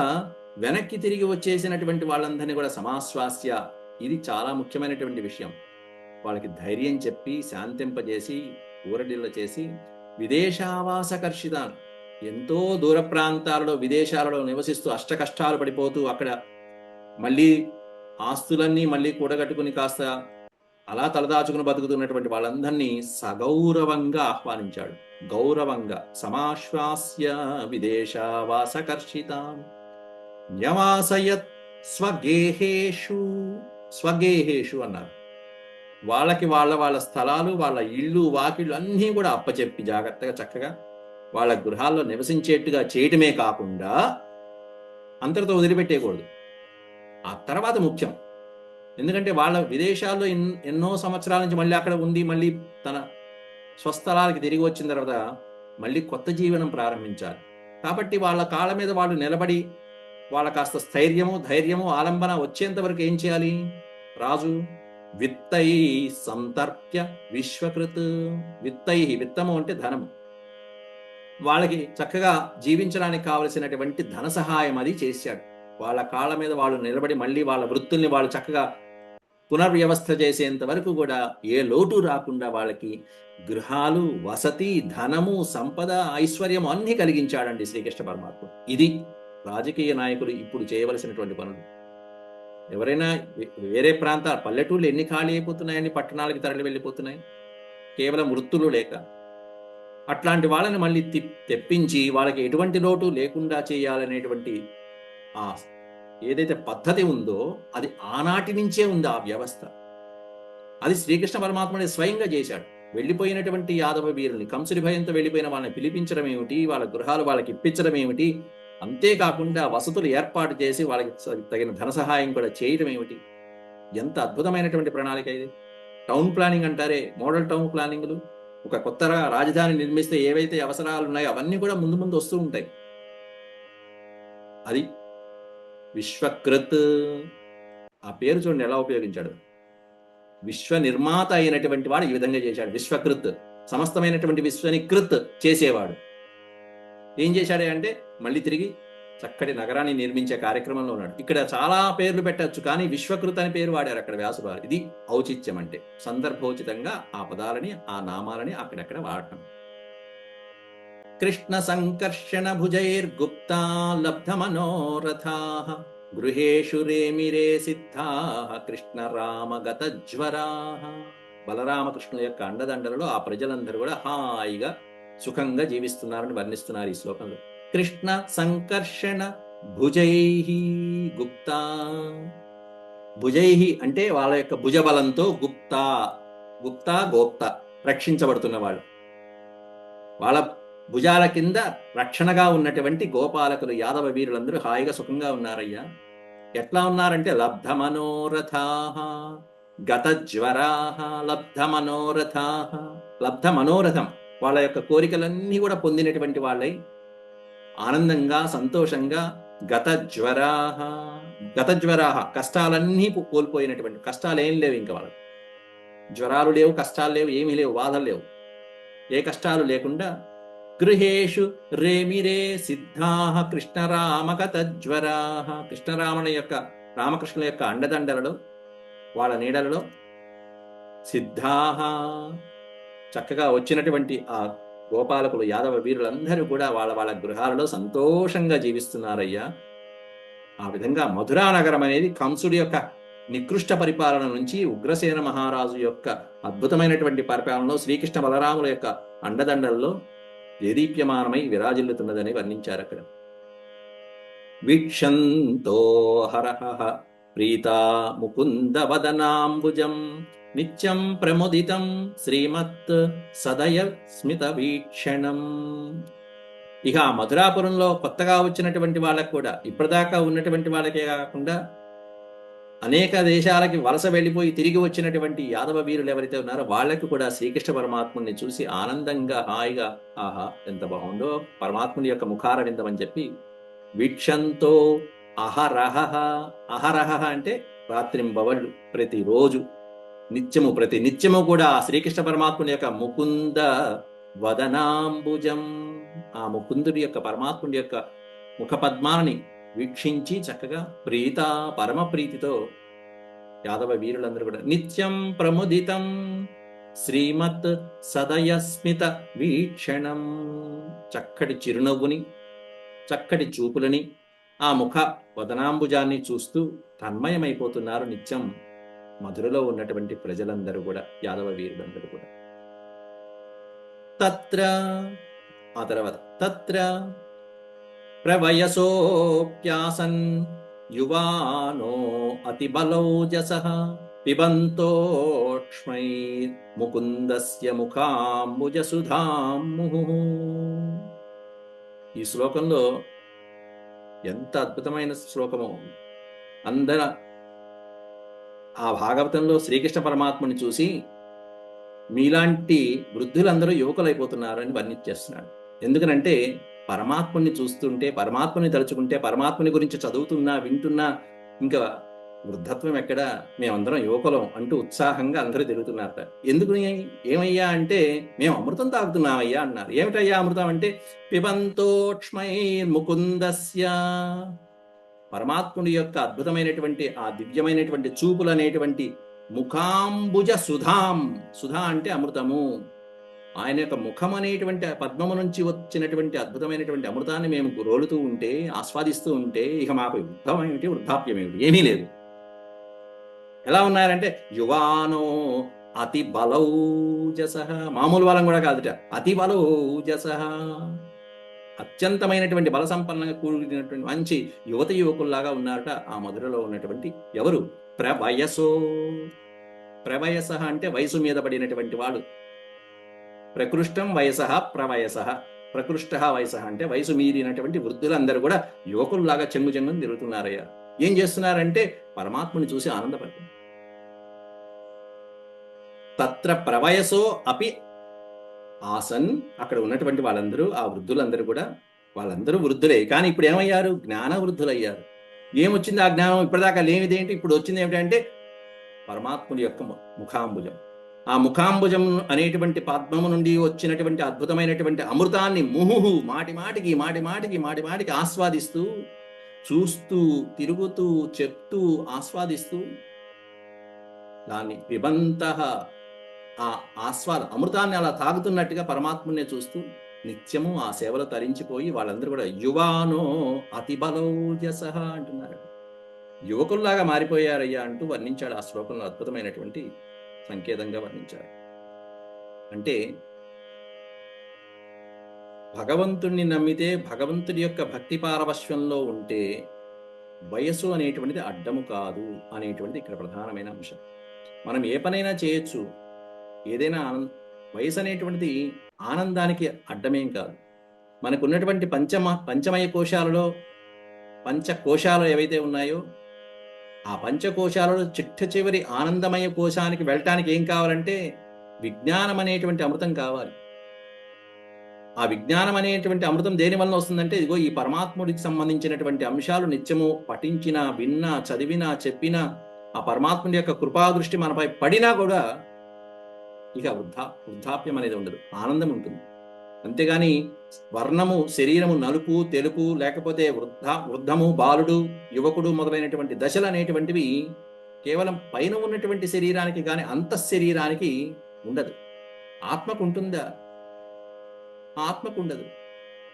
వెనక్కి తిరిగి వచ్చేసినటువంటి వాళ్ళందరినీ కూడా సమాశ్వాస్య, ఇది చాలా ముఖ్యమైనటువంటి విషయం. వాళ్ళకి ధైర్యం చెప్పి శాంతింపజేసి ఊరడిల్ల చేసి విదేశావాసకర్షితాన్, ఎంతో దూర ప్రాంతాలలో విదేశాలలో నివసిస్తూ అష్టకష్టాలు పడిపోతూ అక్కడ మళ్ళీ ఆస్తులన్నీ మళ్ళీ కూడగట్టుకుని కాస్త అలా తలదాచుకుని బతుకుతున్నటువంటి వాళ్ళందరినీ సగౌరవంగా ఆహ్వానించాడు. గౌరవంగా సమాశ్వాస్య విదేశావాసకర్షితాన్ న్యవాసయత్ స్వగేహేషు అన్నారు. వాళ్ళకి వాళ్ళ స్థలాలు, వాళ్ళ ఇళ్ళు, వాకిళ్ళు అన్నీ కూడా అప్పచెప్పి జాగ్రత్తగా చక్కగా వాళ్ళ గృహాల్లో నివసించేట్టుగా చేయటమే కాకుండా అంతటితో వదిలిపెట్టేయకూడదు. ఆ తర్వాత ముఖ్యం, ఎందుకంటే వాళ్ళ విదేశాల్లో ఎన్నో సంవత్సరాల నుంచి మళ్ళీ అక్కడ ఉండి మళ్ళీ తన స్వస్థలానికి తిరిగి వచ్చిన తర్వాత మళ్ళీ కొత్త జీవనం ప్రారంభించాలి. కాబట్టి వాళ్ళ కాళ్ళ మీద వాళ్ళు నిలబడి వాళ్ళ కాస్త స్థైర్యము, ధైర్యము, ఆలంబన వచ్చేంత వరకు ఏం చేయాలి రాజు? విత్తై సంతర్ప్య విశ్వకృత్. విత్తము అంటే ధనము. వాళ్ళకి చక్కగా జీవించడానికి కావలసినటువంటి ధన సహాయం అది చేశాడు. వాళ్ళ కాళ్ళ మీద వాళ్ళు నిలబడి మళ్ళీ వాళ్ళ వృత్తుల్ని వాళ్ళు చక్కగా పునర్వ్యవస్థ చేసేంత వరకు కూడా ఏ లోటు రాకుండా వాళ్ళకి గృహాలు, వసతి, ధనము, సంపద, ఐశ్వర్యం అన్నీ కలిగించాడండి శ్రీకృష్ణ పరమాత్మ. ఇది రాజకీయ నాయకులు ఇప్పుడు చేయవలసినటువంటి పనులు. ఎవరైనా వేరే ప్రాంతాల పల్లెటూళ్ళు ఎన్ని ఖాళీ అయిపోతున్నాయని పట్టణాలకి తరలి వెళ్ళిపోతున్నాయి, కేవలం వృత్తులు లేక. అట్లాంటి వాళ్ళని మళ్ళీ తెప్పించి వాళ్ళకి ఎటువంటి లోటు లేకుండా చేయాలనేటువంటి ఆ ఏదైతే పద్ధతి ఉందో అది ఆనాటి నుంచే ఉంది ఆ వ్యవస్థ. అది శ్రీకృష్ణ పరమాత్ముడే స్వయంగా చేశాడు. వెళ్ళిపోయినటువంటి యాదవ వీరుల్ని, కంసుడి భయంతో వెళ్ళిపోయిన వాళ్ళని పిలిపించడం ఏమిటి, వాళ్ళ గృహాలు వాళ్ళకి ఇప్పించడం ఏమిటి, అంతేకాకుండా వసతులు ఏర్పాటు చేసి వాళ్ళకి తగిన ధన సహాయం కూడా చేయడం ఏమిటి. ఎంత అద్భుతమైనటువంటి ప్రణాళిక ఇది. టౌన్ ప్లానింగ్ అంటారే, మోడల్ టౌన్ ప్లానింగ్లు. ఒక కొత్త రాజధాని నిర్మిస్తే ఏవైతే అవసరాలు ఉన్నాయో అవన్నీ కూడా ముందు ముందు వస్తూ ఉంటాయి. అది విశ్వకృత్. ఆ పేరు చూడండి ఎలా ఉపయోగించాడు. విశ్వ నిర్మాత అయినటువంటి వాడు ఈ విధంగా చేశాడు. విశ్వకృత్, సమస్తమైనటువంటి విశ్వని కృత్ చేసేవాడు. ఏం చేశాడే అంటే మళ్ళీ తిరిగి చక్కటి నగరాన్ని నిర్మించే కార్యక్రమంలో ఉన్నాడు. ఇక్కడ చాలా పేర్లు పెట్టచ్చు, కానీ విశ్వకృత్ అని పేరు వాడారు అక్కడ వ్యాసుడు. ఇది ఔచిత్యం అంటే సందర్భోచితంగా ఆ పదాలని, ఆ నామాలని అక్కడక్కడ వాడటం. కృష్ణ సంకర్షణ భుజైర్గుప్తా లబ్ధ మనోరథా గృహేషు రేమిరే సిద్ధా కృష్ణ రామగత జ్వరా. బలరామకృష్ణుల యొక్క అండదండలలో ఆ ప్రజలందరూ కూడా హాయిగా సుఖంగా జీవిస్తున్నారని వర్ణిస్తున్నారు ఈ శ్లోకంలో. కృష్ణ సంకర్షణ భుజైహి గుప్తా. భుజైహి అంటే వాళ్ళ యొక్క భుజబలంతో, గుప్తా, గుప్తా గోప్త రక్షించబడుతున్న వాళ్ళు. వాళ్ళ భుజాల కింద రక్షణగా ఉన్నటువంటి గోపాలకులు, యాదవ వీరులందరూ హాయిగా సుఖంగా ఉన్నారయ్యా. ఎట్లా ఉన్నారంటే లబ్ధ మనోరథాః గత జ్వరాః. లబ్ధ మనోరథాః, లబ్ధ మనోరథం, వాళ్ళ యొక్క కోరికలన్నీ కూడా పొందినటువంటి వాళ్ళై ఆనందంగా సంతోషంగా. గత జ్వరాః, గత జ్వరాః కష్టాలన్నీ కోల్పోయినటువంటి, కష్టాలు ఏం లేవు ఇంకా వాళ్ళకి. జ్వరాలు లేవు, కష్టాలు లేవు, ఏమీ లేవు, బాధలు లేవు, ఏ కష్టాలు లేకుండా. గృహేషు రేమిరే సిద్ధాః కృష్ణరామగత జ్వరాః. కృష్ణరాముని యొక్క, రామకృష్ణుల యొక్క అండదండలలో, వాళ్ళ నీడలలో సిద్ధాః చక్కగా వచ్చినటువంటి ఆ గోపాలకులు, యాదవ వీరులందరూ కూడా వాళ్ళ వాళ్ళ గృహాలలో సంతోషంగా జీవిస్తున్నారయ్యా. ఆ విధంగా మధురా నగరం అనేది కంసుడి యొక్క నికృష్ట పరిపాలన నుంచి ఉగ్రసేన మహారాజు యొక్క అద్భుతమైనటువంటి పరిపాలనలో శ్రీకృష్ణ బలరాముల యొక్క అండదండల్లో దేదీప్యమానమై విరాజిల్లుతున్నదని వర్ణించారు అక్కడ. వీక్షంతో హరహ ప్రీతా ముకుంద వదనాంబుజం నిత్యం ప్రముదితం శ్రీమత్ సదయ స్మిత వీక్షణం. ఇక మధురాపురంలో కొత్తగా వచ్చినటువంటి వాళ్ళకు కూడా, ఇప్పటిదాకా ఉన్నటువంటి వాళ్ళకే కాకుండా అనేక దేశాలకి వలస వెళ్ళిపోయి తిరిగి వచ్చినటువంటి యాదవ వీరులు ఎవరైతే ఉన్నారో వాళ్ళకి కూడా శ్రీకృష్ణ పరమాత్ముని చూసి ఆనందంగా హాయిగా, ఆహా ఎంత బాగుందో పరమాత్ముని యొక్క ముఖారవిందమని చెప్పి వీక్షంతో అహరహ. అహరహ అంటే రాత్రింబవళ్ళు, ప్రతిరోజు, నిత్యము, ప్రతి నిత్యము కూడా శ్రీకృష్ణ పరమాత్ముని యొక్క ముకుంద వదనాంబుజం, ఆ ముకుందుడి యొక్క, పరమాత్ముడి యొక్క ముఖ పద్మాలని వీక్షించి చక్కగా ప్రీత, పరమ ప్రీతితో యాదవ వీరులందరూ కూడా నిత్యం ప్రముదితం శ్రీమత్ సదయస్మిత వీక్షణం. చక్కటి చిరునవ్వుని, చక్కటి చూపులని, ఆ ముఖ వదనాంబుజాన్ని చూస్తూ తన్మయమైపోతున్నారు నిత్యం మధురలో ఉన్నటువంటి ప్రజలందరూ కూడా, యాదవ వీరులందరూ కూడా. తత్ర, ఆ తర్వాత తత్ర ప్రవయసోప్యాసన్ యువానో అతిబలౌజసః పిబంతోక్ష్మై ముకుందస్య ముఖాంబుజసుధాం ముహుః. ఈ శ్లోకంలో ఎంత అద్భుతమైన శ్లోకమో. అందర ఆ భాగవతంలో శ్రీకృష్ణ పరమాత్మని చూసి మీలాంటి వృద్ధులందరూ యువకులైపోతున్నారని వర్ణించేస్తున్నాడు. ఎందుకనంటే పరమాత్మని చూస్తుంటే, పరమాత్మని తలుచుకుంటే, పరమాత్మని గురించి చదువుతున్నా, వింటున్నా ఇంకా వృద్ధత్వం ఎక్కడ, మేమందరం యువకులం అంటూ ఉత్సాహంగా అందరూ తిరుగుతున్నారట. ఎందుకు, ఏమయ్యా అంటే మేము అమృతం తాగుతున్నామయ్యా అన్నారు. ఏమిటయ్యా అమృతం అంటే పిబంతోక్ష్మై ముకుందస్య, పరమాత్ముడి యొక్క అద్భుతమైనటువంటి ఆ దివ్యమైనటువంటి చూపులు అనేటువంటి ముఖాంబుజ సుధాం, సుధా అంటే అమృతము, ఆయన యొక్క ముఖం అనేటువంటి పద్మము నుంచి వచ్చినటువంటి అద్భుతమైనటువంటి అమృతాన్ని మేము రోలుతూ ఉంటే, ఆస్వాదిస్తూ ఉంటే, ఇక మాకు వృద్ధం ఏమిటి, వృద్ధాప్యం ఏమిటి, ఏమీ లేదు. ఎలా ఉన్నారంటే యువానో అతి బలౌజస, మామూలు బలం కూడా కాదుట, అతి బలౌజస, అత్యంతమైనటువంటి బల సంపన్నంగా కూడినటువంటి మంచి యువత యువకుల్లాగా ఉన్నారట ఆ మధురలో ఉన్నటువంటి ఎవరు, ప్రవయసో, ప్రవయస అంటే వయసు మీద పడినటువంటి వాడు, ప్రకృష్టం వయస ప్రవయస, ప్రకృష్ట వయస అంటే వయసు మీరినటువంటి వృద్ధులందరూ కూడా యువకుల్లాగా చెంగు చెంగుని తిరుగుతున్నారయ్యా. ఏం చేస్తున్నారంటే పరమాత్మని చూసి ఆనందపడుతున్నారు. తత్ర ప్రవయసో అపి ఆసన్, అక్కడ ఉన్నటువంటి వాళ్ళందరూ, ఆ వృద్ధులందరూ కూడా, వాళ్ళందరూ వృద్ధులే, కానీ ఇప్పుడు ఏమయ్యారు, జ్ఞాన వృద్ధులయ్యారు. ఏమొచ్చింది ఆ జ్ఞానం, ఇప్పటిదాకా లేనిదేంటి, ఇప్పుడు వచ్చింది ఏమిటంటే పరమాత్ముడి యొక్క ముఖాంబుజం. ఆ ముఖాంబుజం అనేటువంటి పద్మము నుండి వచ్చినటువంటి అద్భుతమైనటువంటి అమృతాన్ని ముహుహు మాటి మాటికి ఆస్వాదిస్తూ, చూస్తూ, తిరుగుతూ, చెప్తూ, ఆస్వాదిస్తూ, దాన్ని పిబంత, ఆ ఆస్వాద అమృతాన్ని అలా తాగుతున్నట్టుగా పరమాత్మనే చూస్తూ నిత్యము ఆ సేవలో తరించిపోయి వాళ్ళందరూ కూడా యువానో అతి బలౌజస అంటున్నారు. యువకుల్లాగా మారిపోయారయ్యా అంటూ వర్ణించాడు ఆ శ్లోకంలో. అద్భుతమైనటువంటి సంకేతంగా వర్ణించాడు. అంటే భగవంతుణ్ణి నమ్మితే, భగవంతుడి యొక్క భక్తి పారవశ్యంలో ఉంటే వయస్సు అనేటువంటిది అడ్డము కాదు అనేటువంటిది ఇక్కడ ప్రధానమైన అంశం. మనం ఏ పనైనా చేయొచ్చు, ఏదైనా వయసు అనేటువంటిది ఆనందానికి అడ్డమేం కాదు. మనకున్నటువంటి పంచమయ కోశాలలో పంచకోశాలు ఏవైతే ఉన్నాయో, ఆ పంచకోశాలలో చిట్ట చివరి ఆనందమయ కోశానికి వెళ్ళటానికి ఏం కావాలంటే విజ్ఞానం అనేటువంటి అమృతం కావాలి. ఆ విజ్ఞానం అనేటువంటి అమృతం దేని వలన వస్తుందంటే, ఇదిగో ఈ పరమాత్ముడికి సంబంధించినటువంటి అంశాలు నిత్యము పఠించినా, విన్నా, చదివినా, చెప్పినా, ఆ పరమాత్ముడి యొక్క కృపాదృష్టి మనపై పడినా కూడా ఇక వృద్ధాప్యం అనేది ఉండదు, ఆనందం ఉంటుంది. అంతేగాని వర్ణము, శరీరము నలుపు తెలుపు, లేకపోతే వృద్ధము, బాలుడు, యువకుడు మొదలైనటువంటి దశలు అనేటువంటివి కేవలం పైన ఉన్నటువంటి శరీరానికి కానీ అంతఃశరీరానికి ఉండదు. ఆత్మకు ఉంటుందా? ఆత్మకు ఉండదు.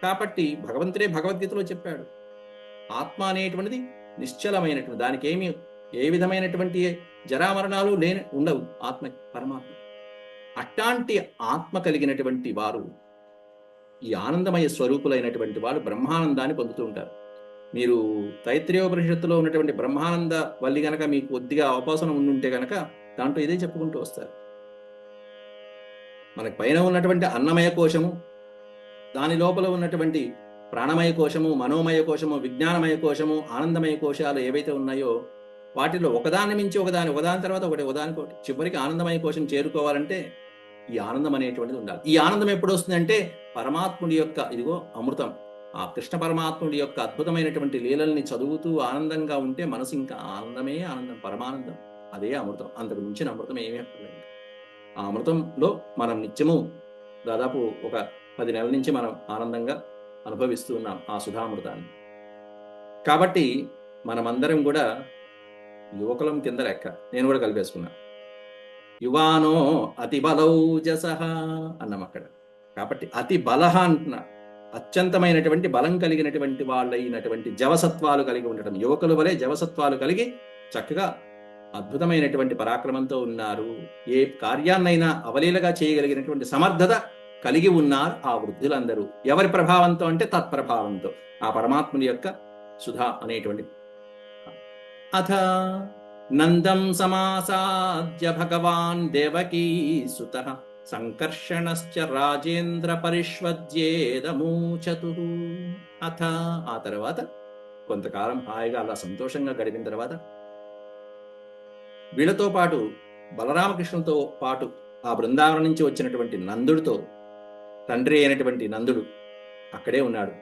కాబట్టి భగవంతుడే భగవద్గీతలో చెప్పాడు, ఆత్మ అనేటువంటిది నిశ్చలమైనటువంటి, దానికి ఏ విధమైనటువంటి జరామరణాలు ఉండవు ఆత్మ, పరమాత్మ. అట్లాంటి ఆత్మ కలిగినటువంటి వారు, ఈ ఆనందమయ స్వరూపులైనటువంటి వారు బ్రహ్మానందాన్ని పొందుతూ ఉంటారు. మీరు తైత్రీయోపనిషత్తులో ఉన్నటువంటి బ్రహ్మానంద వల్లి గనక మీకు కొద్దిగా అవపాసనం ఉండుంటే గనక దాంట్లో ఇదే చెప్పుకుంటూ వస్తారు. మనకి పైన ఉన్నటువంటి అన్నమయ కోశము, దాని లోపల ఉన్నటువంటి ప్రాణమయ కోశము, మనోమయ కోశము, విజ్ఞానమయ కోశము, ఆనందమయ కోశాలు ఏవైతే ఉన్నాయో వాటిలో ఒకదాని మించి ఒకదాని తర్వాత ఒకదానికొకటి, చివరికి ఆనందమయ కోశం చేరుకోవాలంటే ఈ ఆనందం అనేటువంటిది ఉండాలి. ఈ ఆనందం ఎప్పుడు వస్తుందంటే పరమాత్ముడి యొక్క, ఇదిగో అమృతం, ఆ కృష్ణ పరమాత్ముడి యొక్క అద్భుతమైనటువంటి లీలల్ని చదువుతూ ఆనందంగా ఉంటే మనసు ఇంకా ఆనందమే ఆనందం, పరమానందం, అదే అమృతం. అంతకు మించిన అమృతం ఏమీ అక్కర్లేదు. ఆ అమృతంలో మనం నిత్యము దాదాపు ఒక 10 నెలల నుంచి మనం ఆనందంగా అనుభవిస్తూ ఉన్నాం ఆ సుధామృతాన్ని. కాబట్టి మనమందరం కూడా యువకులం కింద లెక్క. నేను కూడా కలిపేసుకున్నా. యువానో అతి బలౌజస అన్నాం అక్కడ. కాబట్టి అతి బలహ అంటున్నా, అత్యంతమైనటువంటి బలం కలిగినటువంటి వాళ్ళైనటువంటి జవసత్వాలు కలిగి ఉండటం, యువకుల వలె జవసత్వాలు కలిగి చక్కగా అద్భుతమైనటువంటి పరాక్రమంతో ఉన్నారు. ఏ కార్యాన్నైనా అవలీలగా చేయగలిగినటువంటి సమర్థత కలిగి ఉన్నారు ఆ వృద్ధులందరూ. ఎవరి ప్రభావంతో అంటే తత్ప్రభావంతో, ఆ పరమాత్ముని యొక్క సుధా అనేటువంటి. అథ నందం సమాసాద్య భగవాన్ దేవకీ సుతః సంకర్షణశ్చ రాజేంద్ర పరిష్వజ్యేదమూచతు. అథ, ఆ తర్వాత కొంతకాలం హాయిగా అలా సంతోషంగా గడిపిన తర్వాత వీళ్ళతో పాటు బలరామకృష్ణులతో పాటు ఆ బృందావనం నుంచి వచ్చినటువంటి నందుడితో, తండ్రి అయినటువంటి నందుడు అక్కడే ఉన్నాడు.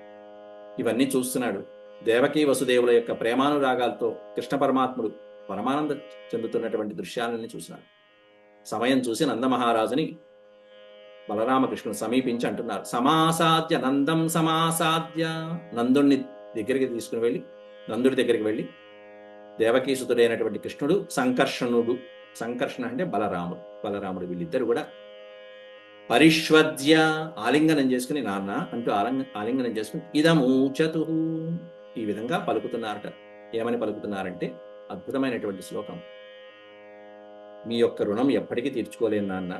ఇవన్నీ చూస్తున్నాడు. దేవకీ వసుదేవుల యొక్క ప్రేమానురాగాలతో కృష్ణ పరమాత్ముడు పరమానంద చెందుతున్నటువంటి దృశ్యాలని చూసినాడు. సమయం చూసి నందమహారాజుని బలరామకృష్ణుడు సమీపించి అంటున్నారు, సమాసాద్య నందం సమాసాద్య. నందుడిని దగ్గరికి తీసుకుని వెళ్ళి, నందుడి దగ్గరికి వెళ్ళి దేవకీసుతుడైనటువంటి కృష్ణుడు సంకర్షణుడు సంకర్షణ అంటే బలరాముడు వీళ్ళిద్దరు కూడా పరిష్వద్య ఆలింగనం చేసుకుని నాన్న అంటూ ఆలింగనం చేసుకుని ఇదమూచతు ఈ విధంగా పలుకుతున్నారట. ఏమని పలుకుతున్నారంటే అద్భుతమైనటువంటి శ్లోకం. మీ యొక్క రుణం ఎప్పటికీ తీర్చుకోలేను నాన్న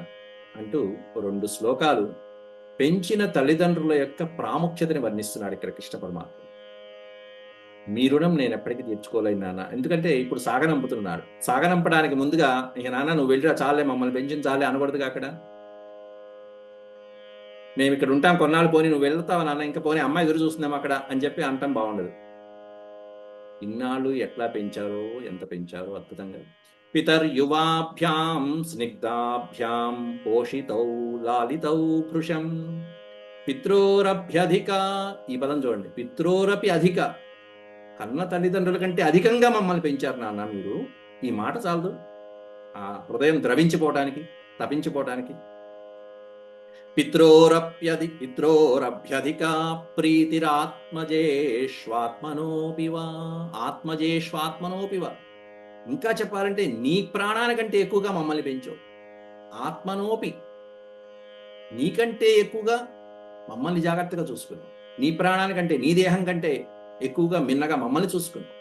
అంటూ 2 శ్లోకాలు పెంచిన తల్లిదండ్రుల యొక్క ప్రాముఖ్యతని వర్ణిస్తున్నాడు ఇక్కడ కృష్ణ పరమాత్మ. మీ రుణం నేను ఎప్పటికీ తీర్చుకోలేను నాన్న. ఎందుకంటే ఇప్పుడు సాగనంపుతున్నాడు. సాగనంపడానికి ముందుగా ఇక నాన్న నువ్వు వెళ్ళిరా చాలే, మమ్మల్ని పెంచిన చాలే అనకూడదుగా. అక్కడ మేము ఇక్కడ ఉంటాం కొన్నాళ్ళు, పోని నువ్వు వెళ్తావా నాన్న, ఇంకా పోనీ అమ్మాయి ఎదురు చూస్తున్నాం అక్కడ అని చెప్పి అంటాం బాగుండదు. ఇన్నాళ్ళు ఎట్లా పెంచారో, ఎంత పెంచారో అద్భుతంగా. పితర్యువాభ్యాం స్నిగ్ధాభ్యాం పోషితౌ లాలితౌ భృశం పిత్రోరభ్యధిక. ఈ పదం చూడండి, పిత్రోరపి అధిక. కన్న తల్లిదండ్రుల కంటే అధికంగా మమ్మల్ని పెంచారు నాన్న మీరు. ఈ మాట చాలదు ఆ హృదయం ద్రవించిపోవటానికి, తపించిపోవటానికి. పిత్రోరభ్యధిక ప్రీతిరాత్మజేష్వాత్మనోపివా. ఆత్మజేష్వాత్మనోపివా. ఇంకా చెప్పాలంటే నీ ప్రాణానికంటే ఎక్కువగా మమ్మల్ని పెంచావు. ఆత్మనోపి, నీకంటే ఎక్కువగా మమ్మల్ని జాగ్రత్తగా చూసుకున్నావు. నీ ప్రాణానికంటే, నీ దేహం కంటే ఎక్కువగా మిన్నగా మమ్మల్ని చూసుకున్నావు.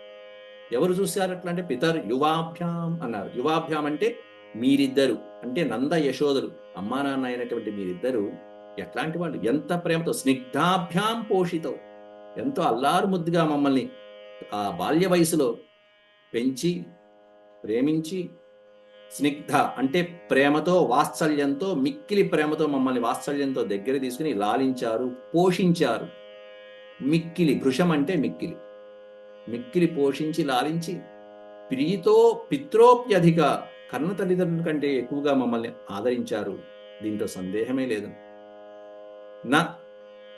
ఎవరు చూశారు అట్లా అంటే పితర్ యువాభ్యాం అన్నారు. యువాభ్యాం అంటే మీరిద్దరు, అంటే నంద యశోదరు, అమ్మా నాన్న అయినటువంటి మీరిద్దరు ఎట్లాంటి వాళ్ళు, ఎంత ప్రేమతో. స్నిగ్ధాభ్యాం పోషితం, ఎంతో అల్లారు ముద్దుగా మమ్మల్ని ఆ బాల్య వయసులో పెంచి ప్రేమించి, స్నిగ్ధ అంటే ప్రేమతో, వాత్సల్యంతో, మిక్కిలి ప్రేమతో మమ్మల్ని వాత్సల్యంతో దగ్గర తీసుకుని లాలించారు, పోషించారు. మిక్కిలి, భృశం అంటే మిక్కిలి, మిక్కిలి పోషించి లాలించి, ప్రీతో పిత్రోప్యధిక, కన్న తల్లిదండ్రుల కంటే ఎక్కువగా మమ్మల్ని ఆదరించారు. దీంట్లో సందేహమే లేదు. నా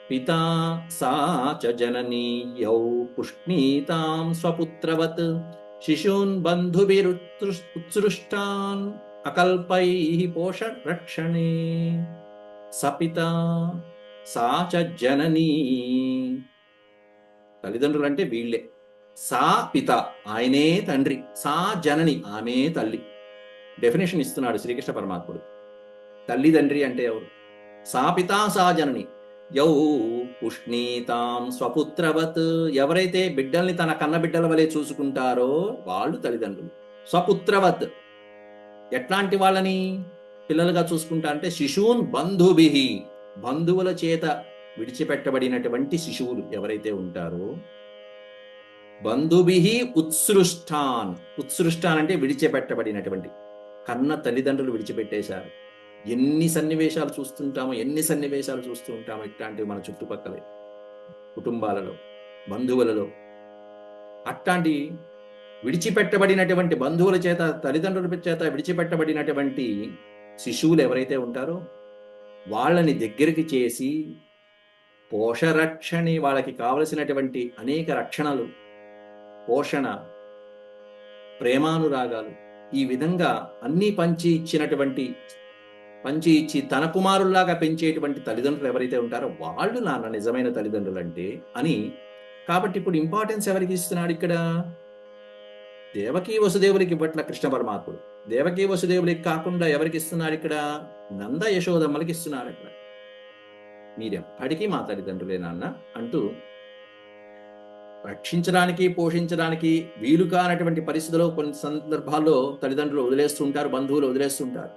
పితా సా చ జననీ యౌ పుష్ణీతాం స్వపుత్రవత్ శిశూన్ బంధుభిరుత్సృష్టాన్ అకల్పైః పోష రక్షణే. సపితా సా చ జననీ, తల్లిదండ్రులు అంటే వీళ్ళే. సా పిత, ఆయనే తండ్రి. సా జనని, ఆమె తల్లి. డెఫినేషన్ ఇస్తున్నాడు శ్రీకృష్ణ పరమాత్ముడు. తల్లిదండ్రి అంటే ఎవరు? సా పితా సా జనని యౌ పుష్ణీతాం స్వపుత్రవత్, ఎవరైతే బిడ్డల్ని తన కన్న బిడ్డల వలె చూసుకుంటారో వాళ్ళు తల్లిదండ్రులు. స్వపుత్రవత్, ఎట్లాంటి వాళ్ళని పిల్లలుగా చూసుకుంటారంటే శిశూన్ బంధుభిః, బంధువుల చేత విడిచిపెట్టబడినటువంటి శిశువులు ఎవరైతే ఉంటారో, బంధుభిః ఉత్సృష్టాన్. ఉత్సృష్టాన్ అంటే విడిచిపెట్టబడినటువంటి. కన్న తల్లిదండ్రులు విడిచిపెట్టేశారు. ఎన్ని సన్నివేశాలు చూస్తుంటామో ఇట్లాంటివి మన చుట్టుపక్కల కుటుంబాలలో, బంధువులలో. అట్లాంటి విడిచిపెట్టబడినటువంటి బంధువుల చేత, తల్లిదండ్రుల చేత విడిచిపెట్టబడినటువంటి శిశువులు ఎవరైతే ఉంటారో వాళ్ళని దగ్గరికి చేసి పోషరక్షణి, వాళ్ళకి కావలసినటువంటి అనేక రక్షణలు, పోషణ, ప్రేమానురాగాలు, ఈ విధంగా అన్నీ పంచి ఇచ్చి తన కుమారుల్లాగా పెంచేటువంటి తల్లిదండ్రులు ఎవరైతే ఉంటారో వాళ్ళు నాన్న నిజమైన తల్లిదండ్రులు అంటే అని. కాబట్టి ఇప్పుడు ఇంపార్టెన్స్ ఎవరికి ఇస్తున్నాడు ఇక్కడ? దేవకీ వసుదేవులకి ఇవ్వట్ల కృష్ణ పరమాత్ముడు. దేవకీ వసుదేవులకి కాకుండా ఎవరికి ఇస్తున్నాడు ఇక్కడ? నంద యశోదమ్మలకి ఇస్తున్నాడు ఇక్కడ. మీరెప్పటికీ మా తల్లిదండ్రులే నాన్న అంటూ, రక్షించడానికి, పోషించడానికి వీలు కానటువంటి పరిస్థితుల్లో కొన్ని సందర్భాల్లో తల్లిదండ్రులు వదిలేస్తుంటారు, బంధువులు వదిలేస్తుంటారు.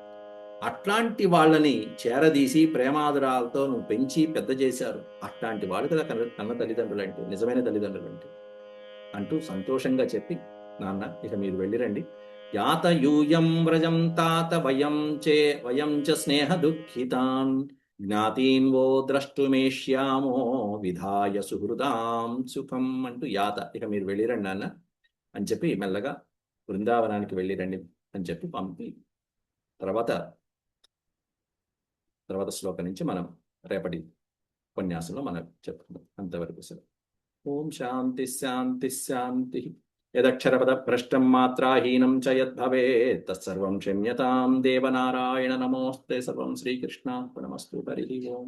అట్లాంటి వాళ్ళని చేరదీసి ప్రేమాదరాలతో నువ్వు పెంచి పెద్ద చేశారు. అట్లాంటి వాళ్ళు కదా కన్న తల్లిదండ్రులు అంటే, నిజమైన తల్లిదండ్రులు అంటే అంటూ సంతోషంగా చెప్పి, నాన్న ఇక మీరు వెళ్ళిరండి. యాత యూయం వ్రజం తాత వయం చ స్నేహ దుఃఖితాన్ జ్ఞాతీన్ వో ద్రష్టుమేష్యామో విధాయ సుహృదాం సుఖం అంటూ, యాత ఇక మీరు వెళ్ళిరండి నాన్న అని చెప్పి మెల్లగా బృందావనానికి వెళ్ళిరండి అని చెప్పి పంపి, తర్వాత శ్లోకం నుంచి మనం రేపటి ఉపన్యాసంలో మనం చెప్పుకుందాం. అంతవరకు సరే. ఓం శాంతి శాంతి శాంతి. యదక్షరపద భ్రష్టం మాత్రాహీనం చ యద్భవేత్ తత్సర్వం క్షమ్యతాం దేవనారాయణ నమోస్తే. సర్వం శ్రీకృష్ణార్పణమస్తు. హరి ఓం.